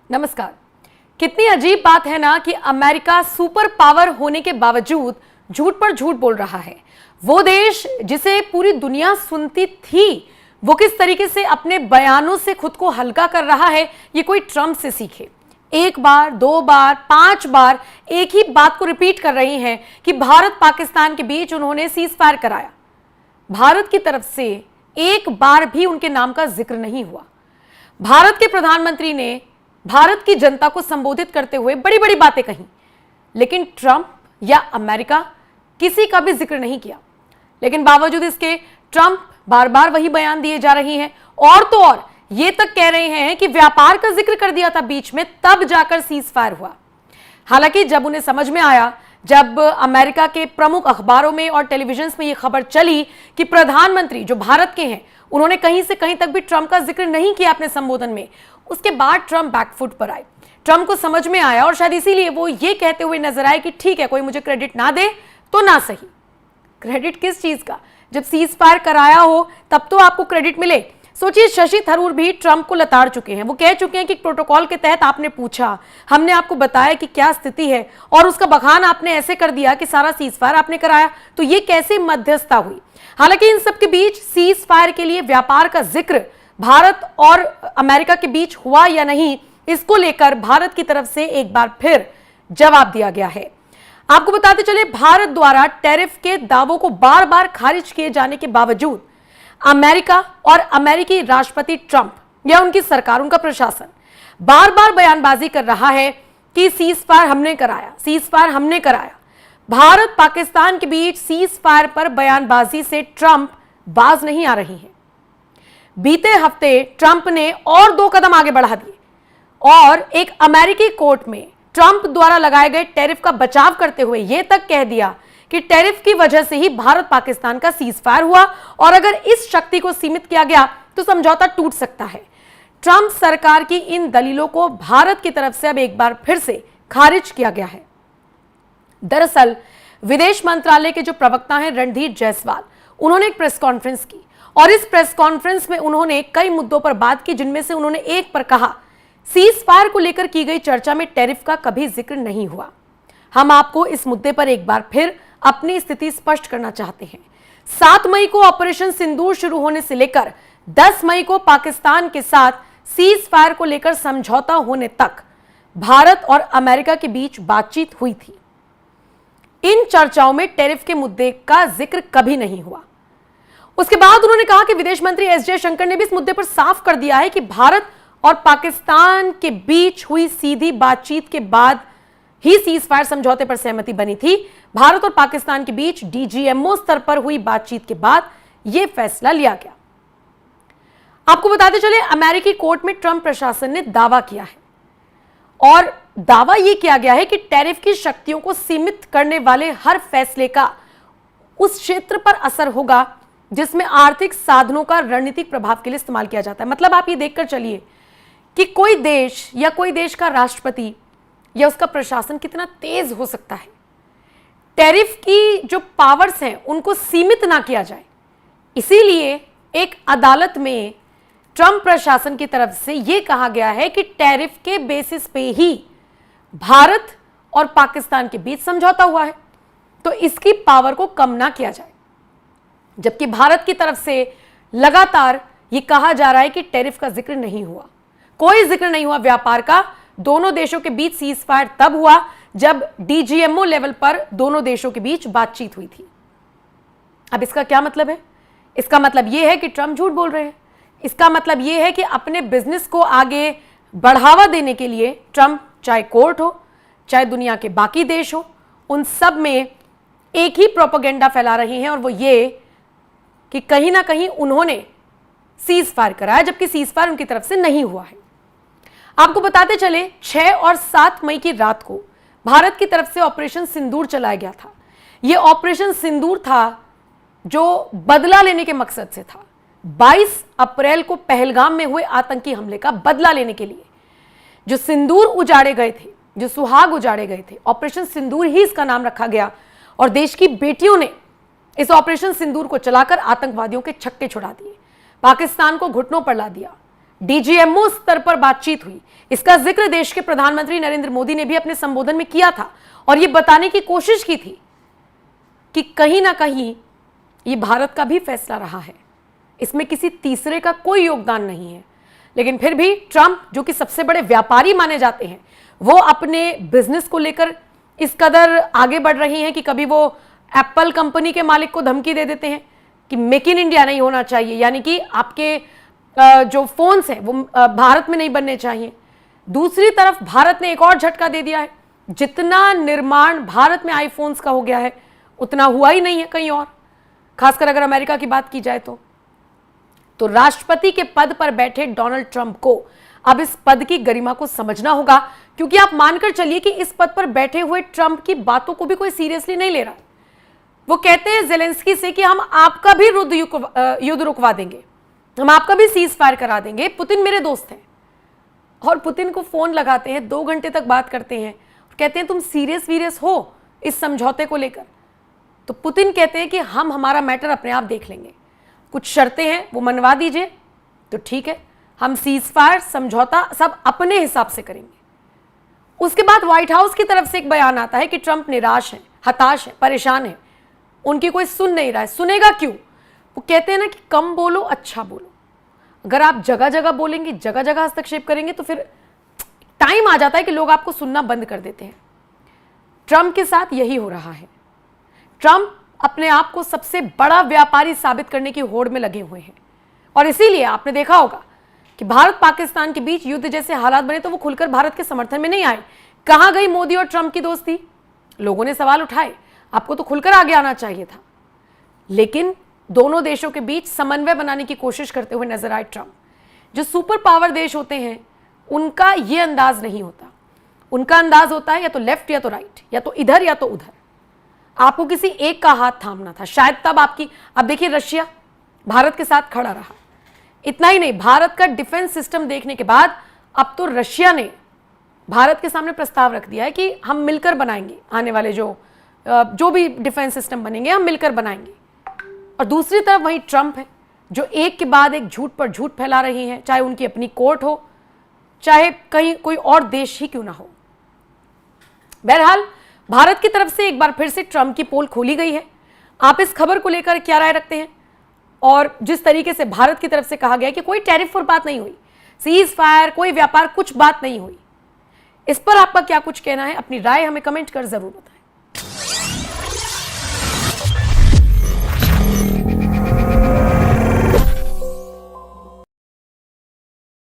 नमस्कार। कितनी अजीब बात है ना कि अमेरिका सुपर पावर होने के बावजूद झूठ पर झूठ बोल रहा है। वो देश जिसे पूरी दुनिया सुनती थी, वो किस तरीके से अपने बयानों से खुद को हल्का कर रहा है, ये कोई ट्रंप से सीखे। एक बार, दो बार, 5 बार एक ही बात को रिपीट कर रही हैं कि भारत पाकिस्तान के बीच उन्होंने सीज फायर कराया। भारत की तरफ से एक बार भी उनके नाम का जिक्र नहीं हुआ। भारत के प्रधानमंत्री ने भारत की जनता को संबोधित करते हुए बड़ी बड़ी बातें कही, लेकिन ट्रंप या अमेरिका किसी का भी जिक्र नहीं किया। लेकिन बावजूद इसके ट्रंप बार बार वही बयान दिए जा रही हैं, और तो और ये तक कह रहे हैं कि व्यापार का जिक्र कर दिया था बीच में, तब जाकर सीज फायर हुआ। हालांकि जब उन्हें समझ में आया, जब अमेरिका के प्रमुख अखबारों में और टेलीविजन में यह खबर चली कि प्रधानमंत्री जो भारत के हैं, उन्होंने कहीं से कहीं तक भी ट्रंप का जिक्र नहीं किया अपने संबोधन में, उसके बाद ट्रंप बैकफुट पर आए। ट्रंप को समझ में आया और शायद इसीलिए वो ये कहते हुए नजर आए कि ठीक है, कोई मुझे क्रेडिट ना दे तो ना सही। क्रेडिट किस चीज का? जब सीज फायर कराया हो तब तो आपको क्रेडिट मिले। सोचिए, शशि थरूर भी ट्रंप को लताड़ चुके हैं। वो कह चुके हैं कि प्रोटोकॉल के तहत आपने पूछा, हमने आपको बताया कि क्या स्थिति है, और उसका बखान आपने ऐसे कर दिया कि सारा सीज फायर आपने कराया, तो ये कैसे मध्यस्थता हुई। हालांकि इन सब के बीच सीज फायर के लिए व्यापार का जिक्र भारत और अमेरिका के बीच हुआ या नहीं, इसको लेकर भारत की तरफ से एक बार फिर जवाब दिया गया है। आपको बताते चले, भारत द्वारा टैरिफ के दावों को बार बार खारिज किए जाने के बावजूद अमेरिका और अमेरिकी राष्ट्रपति ट्रंप या उनकी सरकार, उनका प्रशासन बार बार बयानबाजी कर रहा है कि सीज फायर हमने कराया, सीज फायर हमने कराया। भारत पाकिस्तान के बीच सीज फायर पर बयानबाजी से ट्रंप बाज नहीं आ रही है। बीते हफ्ते ट्रंप ने और 2 कदम आगे बढ़ा दिए और एक अमेरिकी कोर्ट में ट्रंप द्वारा लगाए गए टैरिफ का बचाव करते हुए यह तक कह दिया कि टैरिफ की वजह से ही भारत पाकिस्तान का सीज फायर हुआ, और अगर इस शक्ति को सीमित किया गया तो समझौता टूट सकता है। ट्रंप सरकार की इन दलीलों को भारत की तरफ से अब एक बार फिर से खारिज किया गया है। दरअसल विदेश मंत्रालय के जो प्रवक्ता हैं रणधीर जायसवाल, उन्होंने एक प्रेस कॉन्फ्रेंस की और इस प्रेस कॉन्फ्रेंस में उन्होंने कई मुद्दों पर बात की, जिनमें से उन्होंने एक पर कहा, सीज फायर को लेकर की गई चर्चा में टैरिफ का कभी जिक्र नहीं हुआ। हम आपको इस मुद्दे पर एक बार फिर अपनी स्थिति स्पष्ट करना चाहते हैं। 7 मई को ऑपरेशन सिंदूर शुरू होने से लेकर 10 मई को पाकिस्तान के साथ सीज फायर को लेकर समझौता होने तक भारत और अमेरिका के बीच बातचीत हुई थी। इन चर्चाओं में टैरिफ के मुद्दे का जिक्र कभी नहीं हुआ। उसके बाद उन्होंने कहा कि विदेश मंत्री एस जयशंकर ने भी इस मुद्दे पर साफ कर दिया है कि भारत और पाकिस्तान के बीच हुई सीधी बातचीत के बाद ही सीज फायर समझौते पर सहमति बनी थी। भारत और पाकिस्तान के बीच डीजीएमओ स्तर पर हुई बातचीत के बाद यह फैसला लिया गया। आपको बताते चले, अमेरिकी कोर्ट में ट्रंप प्रशासन ने दावा किया है और दावा यह किया गया है कि टैरिफ की शक्तियों को सीमित करने वाले हर फैसले का उस क्षेत्र पर असर होगा जिसमें आर्थिक साधनों का रणनीतिक प्रभाव के लिए इस्तेमाल किया जाता है। मतलब आप ये देखकर चलिए कि कोई देश या कोई देश का राष्ट्रपति या उसका प्रशासन कितना तेज हो सकता है। टैरिफ की जो पावर्स हैं उनको सीमित ना किया जाए, इसीलिए एक अदालत में ट्रंप प्रशासन की तरफ से यह कहा गया है कि टैरिफ के बेसिस पे ही भारत और पाकिस्तान के बीच समझौता हुआ है, तो इसकी पावर को कम ना किया जाए। जबकि भारत की तरफ से लगातार यह कहा जा रहा है कि टैरिफ का जिक्र नहीं हुआ, कोई जिक्र नहीं हुआ व्यापार का। दोनों देशों के बीच सीज फायर तब हुआ जब डीजीएमओ लेवल पर दोनों देशों के बीच बातचीत हुई थी। अब इसका क्या मतलब है? इसका मतलब यह है कि ट्रंप झूठ बोल रहे हैं। इसका मतलब यह है कि अपने बिजनेस को आगे बढ़ावा देने के लिए ट्रंप, चाहे कोर्ट हो चाहे दुनिया के बाकी देश हो, उन सब में एक ही प्रोपेगेंडा फैला रहे हैं, और वो ये कि कहीं ना कहीं उन्होंने सीज फायर कराया, जबकि सीज फायर उनकी तरफ से नहीं हुआ है। आपको बताते चले, 6 और 7 मई की रात को भारत की तरफ से ऑपरेशन सिंदूर चलाया गया था। यह ऑपरेशन सिंदूर था जो बदला लेने के मकसद से था। 22 अप्रैल को पहलगाम में हुए आतंकी हमले का बदला लेने के लिए जो सिंदूर उजाड़े गए थे, जो सुहाग उजाड़े गए थे, ऑपरेशन सिंदूर ही इसका नाम रखा गया। और देश की बेटियों ने इस ऑपरेशन सिंदूर को चलाकर आतंकवादियों के छक्के छुड़ा दिए, पाकिस्तान को घुटनों पर ला दिया। डीजीएमओ स्तर पर बातचीत हुई। इसका जिक्र देश के प्रधानमंत्री नरेंद्र मोदी ने भी अपने संबोधन में किया था और यह बताने की कोशिश की थी कि कहीं ना कहीं यह भारत का भी फैसला रहा है, इसमें किसी तीसरे का कोई योगदान नहीं है। लेकिन फिर भी ट्रंप, जो कि सबसे बड़े व्यापारी माने जाते हैं, वो अपने बिजनेस को लेकर इस कदर आगे बढ़ रही हैं कि कभी वो एप्पल कंपनी के मालिक को धमकी दे देते हैं कि मेक इन इंडिया नहीं होना चाहिए, यानी कि आपके जो फोन्स हैं वो भारत में नहीं बनने चाहिए। दूसरी तरफ भारत ने एक और झटका दे दिया है, जितना निर्माण भारत में आईफोन्स का हो गया है उतना हुआ ही नहीं है कहीं और, खासकर अगर अमेरिका की बात की जाए तो राष्ट्रपति के पद पर बैठे डोनाल्ड ट्रंप को अब इस पद की गरिमा को समझना होगा, क्योंकि आप मानकर चलिए कि इस पद पर बैठे हुए ट्रंप की बातों को भी कोई सीरियसली नहीं ले रहा। वो कहते हैं जेलेंस्की से कि हम आपका भी युद्ध रुकवा देंगे, हम आपका भी सीज फायर करा देंगे, पुतिन मेरे दोस्त हैं। और पुतिन को फोन लगाते हैं, 2 घंटे तक बात करते हैं और कहते हैं तुम सीरियस हो इस समझौते को लेकर। तो पुतिन कहते हैं कि हम हमारा मैटर अपने आप देख लेंगे, कुछ शर्तें हैं वो मनवा दीजिए तो ठीक है, हम सीज फायर समझौता सब अपने हिसाब से करेंगे। उसके बाद व्हाइट हाउस की तरफ से एक बयान आता है कि ट्रंप निराश है, हताश है, परेशान है, उनकी कोई सुन नहीं रहा है। सुनेगा क्यों? वो कहते हैं ना कि कम बोलो अच्छा बोलो। अगर आप जगह जगह बोलेंगे, जगह जगह हस्तक्षेप करेंगे तो फिर टाइम आ जाता है कि लोग आपको सुनना बंद कर देते हैं। ट्रंप के साथ यही हो रहा है। ट्रंप अपने आप को सबसे बड़ा व्यापारी साबित करने की होड़ में लगे हुए हैं और इसीलिए आपने देखा होगा कि भारत पाकिस्तान के बीच युद्ध जैसे हालात बने तो वो खुलकर भारत के समर्थन में नहीं आए। कहां गई मोदी और ट्रंप की दोस्ती? लोगों ने सवाल उठाए, आपको तो खुलकर आगे आना चाहिए था। लेकिन दोनों देशों के बीच समन्वय बनाने की कोशिश करते हुए नजर आए ट्रंप। जो सुपर पावर देश होते हैं उनका यह अंदाज नहीं होता, उनका अंदाज होता है या तो लेफ्ट या तो राइट, या तो इधर या तो उधर। आपको किसी एक का हाथ थामना था, शायद तब अब देखिए रशिया भारत के साथ खड़ा रहा। इतना ही नहीं, भारत का डिफेंस सिस्टम देखने के बाद अब तो रशिया ने भारत के सामने प्रस्ताव रख दिया है कि हम मिलकर बनाएंगे, आने वाले जो भी डिफेंस सिस्टम बनेंगे हम मिलकर बनाएंगे। और दूसरी तरफ वही ट्रंप है जो एक के बाद एक झूठ पर झूठ फैला रही हैं, चाहे उनकी अपनी कोर्ट हो, चाहे कहीं कोई और देश ही क्यों ना हो। बहरहाल भारत की तरफ से एक बार फिर से ट्रंप की पोल खोली गई है। आप इस खबर को लेकर क्या राय रखते हैं? और जिस तरीके से भारत की तरफ से कहा गया कि कोई टैरिफ पर बात नहीं हुई, सीज फायर, कोई व्यापार, कुछ बात नहीं हुई, इस पर आपका क्या कुछ कहना है? अपनी राय हमें कमेंट कर जरूर बताएं।